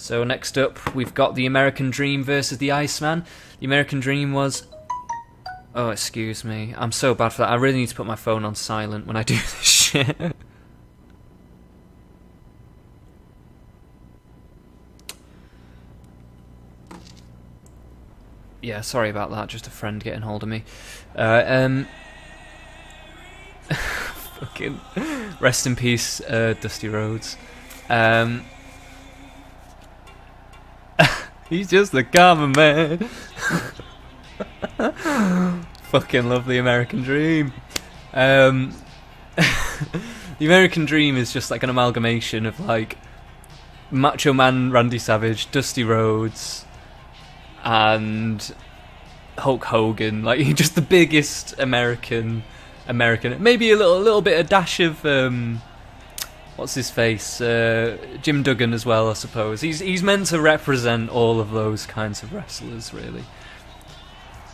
So next up, we've got the American Dream versus the Iceman. The American Dream was... Oh, excuse me. I'm so bad for that. I really need to put my phone on silent when I do this shit. Yeah, sorry about that. Just a friend getting hold of me. Fucking... Rest in peace, Dusty Rhodes. He's just a common man. Fucking love the American Dream. The American Dream is just like an amalgamation of like Macho Man Randy Savage, Dusty Rhodes, and Hulk Hogan. Like, he's just the biggest American. Maybe a little bit, a dash of what's his face? Jim Duggan as well, I suppose. He's meant to represent all of those kinds of wrestlers, really.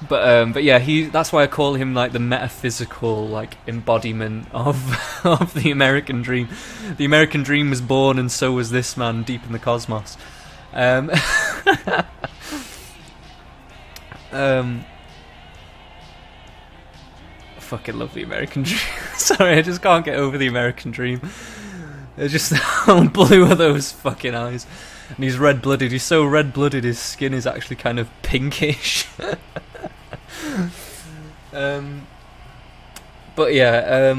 But yeah, that's why I call him like the metaphysical like embodiment of of the American Dream. The American Dream was born, and so was this man deep in the cosmos. I fucking love the American Dream. Sorry, I just can't get over the American Dream. They're just how blue are those fucking eyes. And he's red-blooded. He's so red-blooded his skin is actually kind of pinkish. But yeah,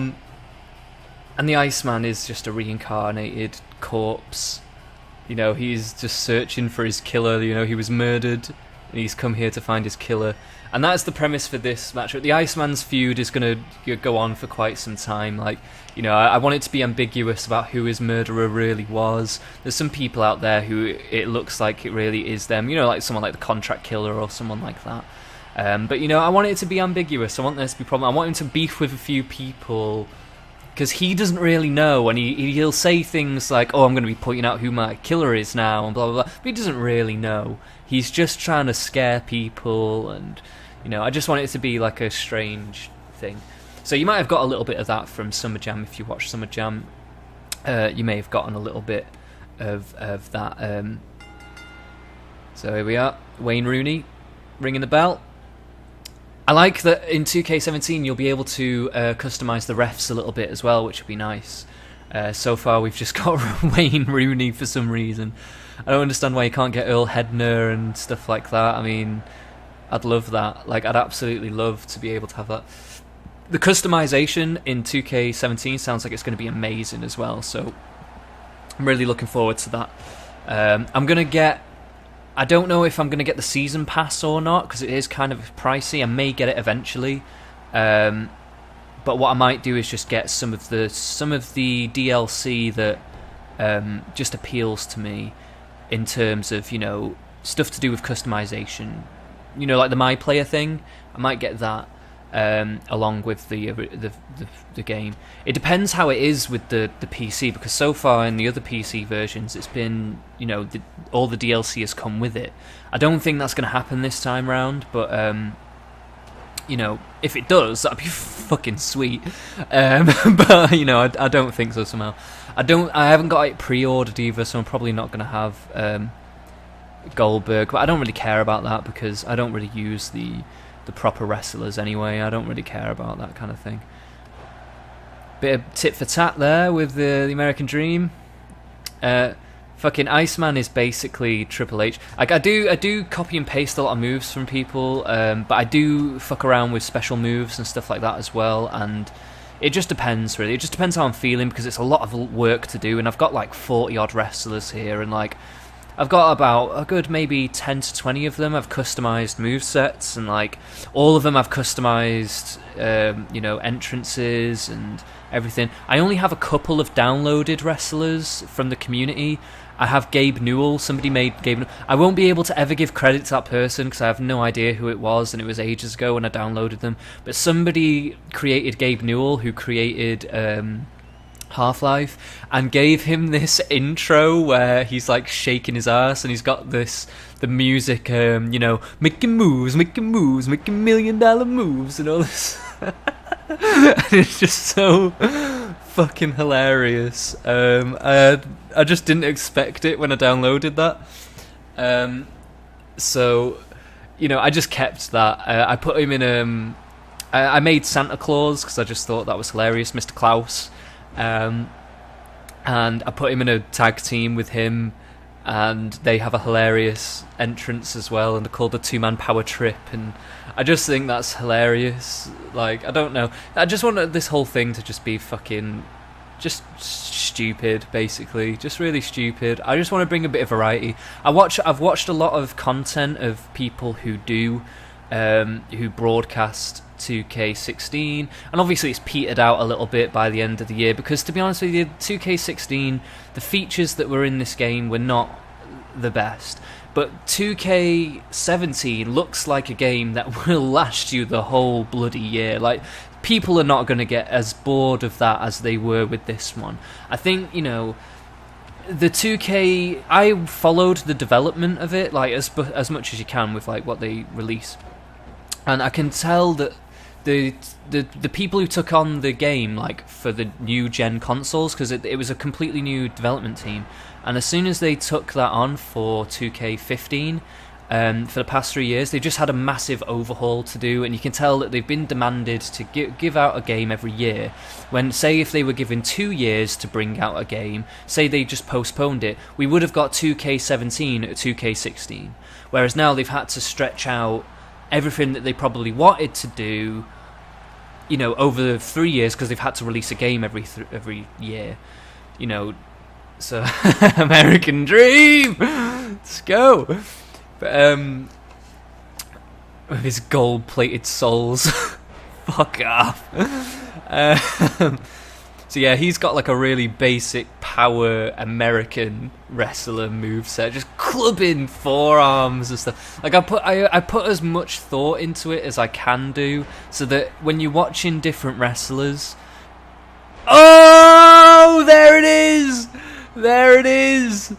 and the Iceman is just a reincarnated corpse. You know, he's just searching for his killer. You know, he was murdered, and he's come here to find his killer. And that's the premise for this match. The Iceman's feud is going to go on for quite some time. Like, you know, I want it to be ambiguous about who his murderer really was. There's some people out there who it looks like it really is them. You know, like someone like the Contract Killer or someone like that. But, you know, I want it to be ambiguous. I want there to be problem. I want him to beef with a few people, because he doesn't really know, and he'll say things like, oh, I'm going to be pointing out who my killer is now, and blah, blah, blah. But he doesn't really know. He's just trying to scare people, and, you know, I just want it to be like a strange thing. So you might have got a little bit of that from Summer Jam. If you watch Summer Jam, you may have gotten a little bit of that. So here we are, Wayne Rooney ringing the bell. I like that in 2K17 you'll be able to customise the refs a little bit as well, which would be nice. So far we've just got Wayne Rooney for some reason. I don't understand why you can't get Earl Hebner and stuff like that. I mean, I'd love that. Like, I'd absolutely love to be able to have that. The customization in 2K17 sounds like it's going to be amazing as well, so I'm really looking forward to that. I don't know if I'm going to get the season pass or not, because it is kind of pricey. I may get it eventually. But what I might do is just get some of the DLC that just appeals to me in terms of, you know, stuff to do with customization. You know, like the My Player thing. I might get that along with the game. It depends how it is with the PC, because so far in the other PC versions it's been, you know, all the DLC has come with it. I don't think that's going to happen this time round, but you know, if it does, that'd be fucking sweet. But you know, I don't think so somehow. I haven't got it pre-ordered either, so I'm probably not going to have Goldberg, but I don't really care about that because I don't really use the proper wrestlers anyway. I don't really care about that kind of thing. Bit of tit for tat there with the American Dream. Fucking Iceman is basically Triple H. Like, I do copy and paste a lot of moves from people, but I do fuck around with special moves and stuff like that as well, and it just depends, really. It just depends how I'm feeling, because it's a lot of work to do, and I've got like 40 odd wrestlers here, and like I've got about a good maybe 10 to 20 of them I've customized movesets, and like all of them I've customized you know, entrances and everything. I only have a couple of downloaded wrestlers from the community. I have Gabe Newell. Somebody made Gabe Newell. I won't be able to ever give credit to that person because I have no idea who it was, and it was ages ago when I downloaded them. But somebody created Gabe Newell, who created Half-Life, and gave him this intro where he's like shaking his ass, and he's got the music, you know, making moves, making $1 million moves, and all this. And it's just so fucking hilarious. I just didn't expect it when I downloaded that. So, you know, I just kept that. I put him in. I made Santa Claus because I just thought that was hilarious, Mr. Klaus. And I put him in a tag team with him, and they have a hilarious entrance as well, and they're called the Two-Man Power Trip, and I just think that's hilarious. Like, I don't know. I just want this whole thing to just be fucking just stupid, basically. Just really stupid. I just want to bring a bit of variety. I've watched a lot of content of people who who broadcast 2K16, and obviously it's petered out a little bit by the end of the year, because to be honest with you, 2K16, the features that were in this game were not the best, but 2K17 looks like a game that will last you the whole bloody year. Like, people are not going to get as bored of that as they were with this one. I think, you know, the 2K, I followed the development of it, like, as much as you can with, like, what they release, and I can tell that the people who took on the game, like, for the new gen consoles, because it was a completely new development team, and as soon as they took that on for 2K15, for the past 3 years, they just had a massive overhaul to do, and you can tell that they've been demanded to give out a game every year, when, say, if they were given 2 years to bring out a game, say they just postponed it, we would have got 2K17 at 2K16, whereas now they've had to stretch out everything that they probably wanted to do, you know, over 3 years, because they've had to release a game every year, you know. So American dream, let's go. But with his gold-plated souls, fuck off. So yeah, he's got like a really basic power American wrestler moveset, just clubbing forearms and stuff. Like, I put as much thought into it as I can do, so that when you're watching different wrestlers, oh, there it is, there it is.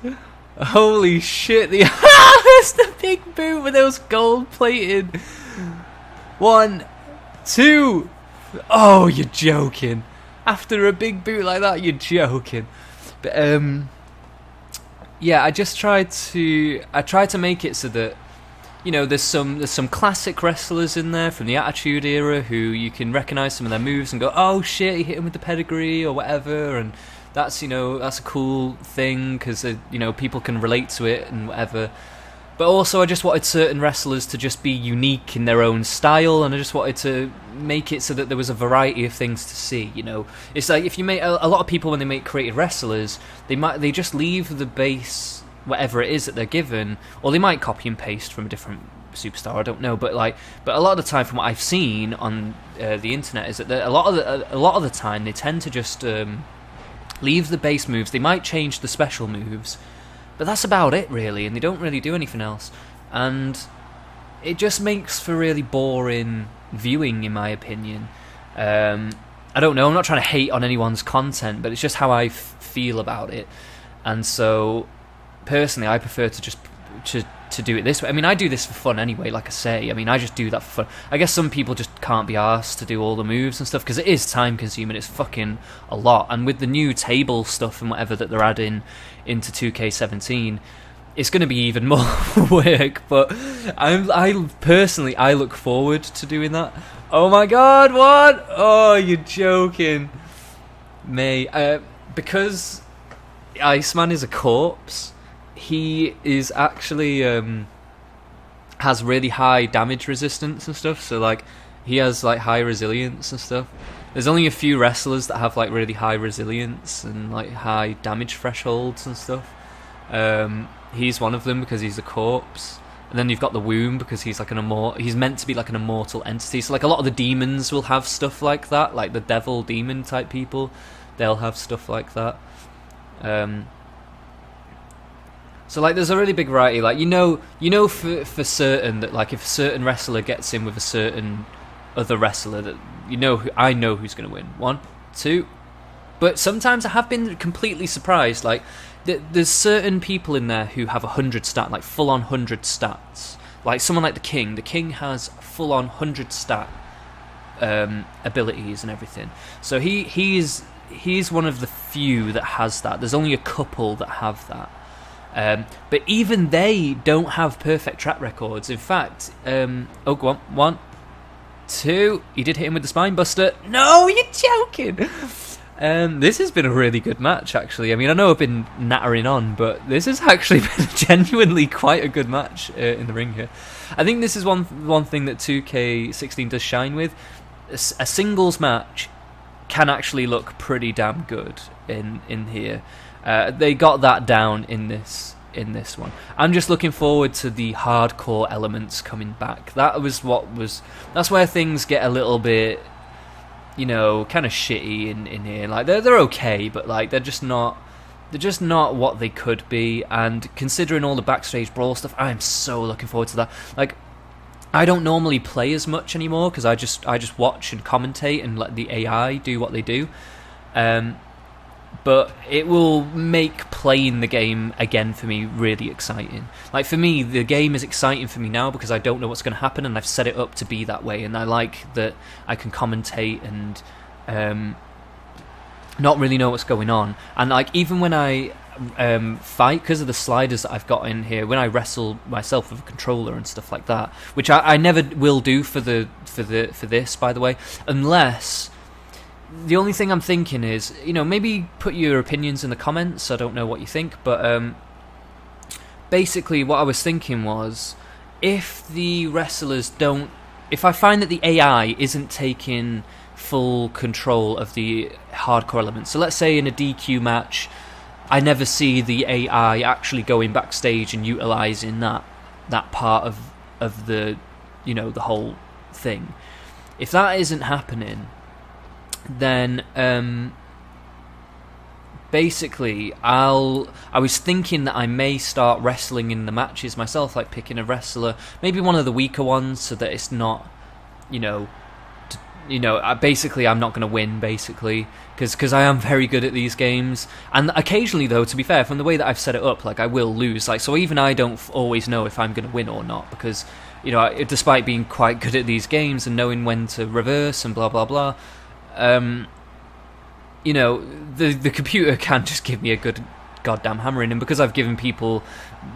Holy shit! That's the big boot with those gold-plated. 1, 2. Oh, you're joking. After a big boot like that, you're joking. But yeah, I tried to make it so that, you know, there's some classic wrestlers in there from the Attitude Era who you can recognise some of their moves and go, oh shit, he hit him with the pedigree or whatever, and that's, you know, that's a cool thing because, you know, people can relate to it and whatever. But also, I just wanted certain wrestlers to just be unique in their own style, and I just wanted to make it so that there was a variety of things to see. You know, it's like if you make a lot of people, when they make creative wrestlers, they just leave the base, whatever it is that they're given, or they might copy and paste from a different superstar. I don't know, but a lot of the time, from what I've seen on the internet, is that a lot of the time they tend to just leave the base moves. They might change the special moves, but that's about it, really, and they don't really do anything else. And it just makes for really boring viewing, in my opinion. I don't know, I'm not trying to hate on anyone's content, but it's just how I feel about it. And so, personally, I prefer to just to do it this way. I mean, I do this for fun anyway, like I say. I mean, I just do that for fun. I guess some people just can't be arsed to do all the moves and stuff, because it is time-consuming, it's fucking a lot. And with the new table stuff and whatever that they're adding into 2K17, it's going to be even more work, but I personally look forward to doing that. Oh my god, what? Oh, you're joking. Mate, because Iceman is a corpse, he is actually has really high damage resistance and stuff, so like he has like high resilience and stuff. There's only a few wrestlers that have like really high resilience and like high damage thresholds and stuff. He's one of them because he's a corpse. And then you've got the Womb because he's like he's meant to be like an immortal entity. So like a lot of the demons will have stuff like that, like the devil demon type people, they'll have stuff like that. So like there's a really big variety. Like you know for certain that like if a certain wrestler gets in with a certain other wrestler, that I know who's going to win. 1, 2. But sometimes I have been completely surprised. Like there's certain people in there who have 100 stat, like full on 100 stats. Like someone like the King. The King has full on 100 stat abilities and everything. So he's he's one of the few that has that. There's only a couple that have that. But even they don't have perfect track records. In fact, go on. 1, 2. He did hit him with the spine buster. No, you're joking. This has been a really good match, actually. I mean, I know I've been nattering on, but this has actually been genuinely quite a good match in the ring here. I think this is one thing that 2K16 does shine with. A singles match can actually look pretty damn good in here. They got that down in this one. I'm just looking forward to the hardcore elements coming back. That's where things get a little bit, you know, kind of shitty in here. Like they're okay, but like they're just not what they could be. And considering all the backstage brawl stuff, I'm so looking forward to that. Like, I don't normally play as much anymore because I just watch and commentate and let the AI do what they do. But it will make playing the game again for me really exciting. Like, for me, the game is exciting for me now because I don't know what's going to happen, and I've set it up to be that way. And I like that I can commentate and not really know what's going on. And like, even when I fight, because of the sliders that I've got in here, when I wrestle myself with a controller and stuff like that, which I never will do for this, by the way, unless. The only thing I'm thinking is, you know, maybe put your opinions in the comments. I don't know what you think, but basically what I was thinking was, if the wrestlers don't... If I find that the AI isn't taking full control of the hardcore elements, so let's say in a DQ match, I never see the AI actually going backstage and utilising that part of the, you know, the whole thing. If that isn't happening, then basically I was thinking that I may start wrestling in the matches myself, like picking a wrestler, maybe one of the weaker ones, so that it's not, basically I'm not going to win, basically, because I am very good at these games. And occasionally, though, to be fair, from the way that I've set it up, like, I will lose, like, so even I don't always know if I'm going to win or not, because, you know, despite being quite good at these games and knowing when to reverse and blah blah blah, you know, the computer can just give me a good goddamn hammering, and because I've given people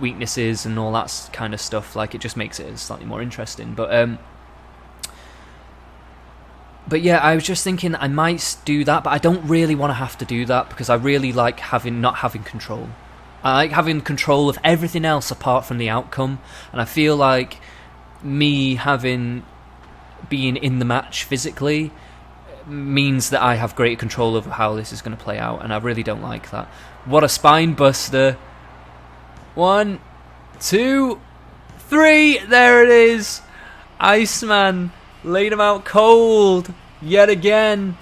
weaknesses and all that kind of stuff, like, it just makes it slightly more interesting. But yeah, I was just thinking that I might do that, but I don't really want to have to do that because I really like not having control. I like having control of everything else apart from the outcome, and I feel like me being in the match physically means that I have greater control over how this is going to play out, and I really don't like that. What a spine buster. 1, 2, 3, there it is. Iceman laid him out cold yet again.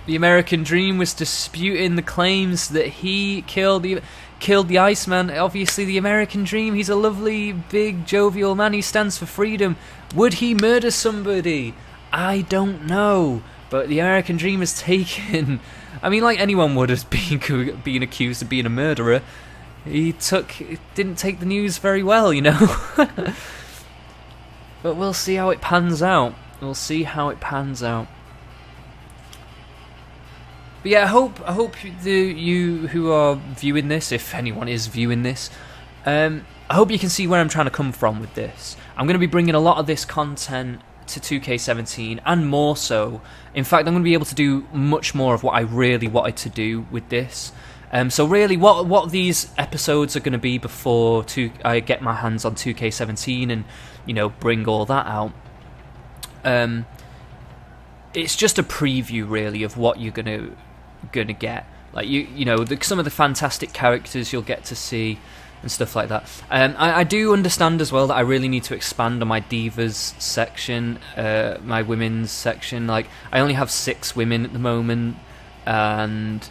The American Dream was disputing the claims that he killed the Iceman. Obviously, the American Dream, he's a lovely, big, jovial man. He stands for freedom. Would he murder somebody? I don't know, but the American Dream is taken. I mean, like anyone would have been accused of being a murderer. He didn't take the news very well, you know. But we'll see how it pans out. But yeah, I hope you who are viewing this, if anyone is viewing this, I hope you can see where I'm trying to come from with this. I'm going to be bringing a lot of this content to 2K17, and more so. In fact, I'm going to be able to do much more of what I really wanted to do with this. So really, what these episodes are going to be before I get my hands on 2K17 and, you know, bring all that out. It's just a preview, really, of what you're gonna get. Like you know, some of the fantastic characters you'll get to see and stuff like that. I do understand as well that I really need to expand on my divas section, my women's section. Like, I only have 6 women at the moment, and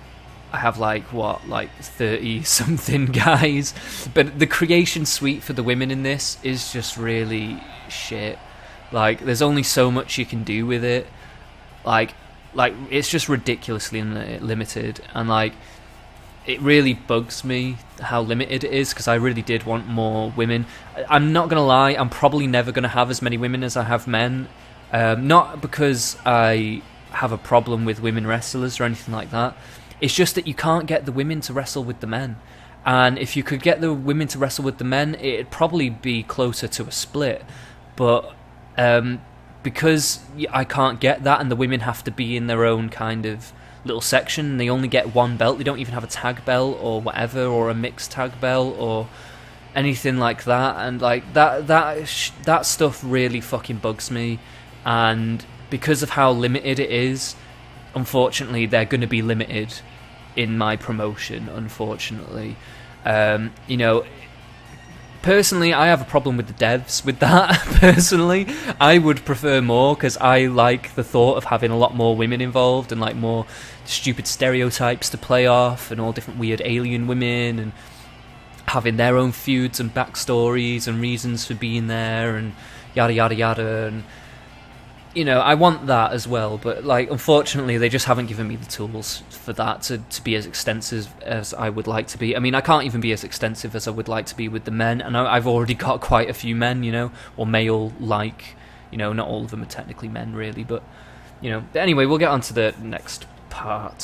I have like 30 something guys. But the creation suite for the women in this is just really shit. Like, there's only so much you can do with it. Like it's just ridiculously limited, and like, it really bugs me how limited it is, because I really did want more women. I'm not gonna lie, I'm probably never gonna have as many women as I have men. Not because I have a problem with women wrestlers or anything like that. It's just that you can't get the women to wrestle with the men. And if you could get the women to wrestle with the men, it'd probably be closer to a split. But because I can't get that, and the women have to be in their own kind of little section, and they only get one belt, they don't even have a tag belt or whatever, or a mixed tag belt or anything like that, and like that stuff really fucking bugs me. And because of how limited it is, unfortunately they're going to be limited in my promotion, unfortunately. You know, personally, I have a problem with the devs with that. Personally, I would prefer more, because I like the thought of having a lot more women involved, and like more stupid stereotypes to play off, and all different weird alien women, and having their own feuds and backstories and reasons for being there, and yada yada yada. And you know, I want that as well, but like, unfortunately, they just haven't given me the tools for that to be as extensive as I would like to be. I mean, I can't even be as extensive as I would like to be with the men, and I've already got quite a few men, you know, or male-like, you know, not all of them are technically men, really, but, you know. But anyway, we'll get on to the next part.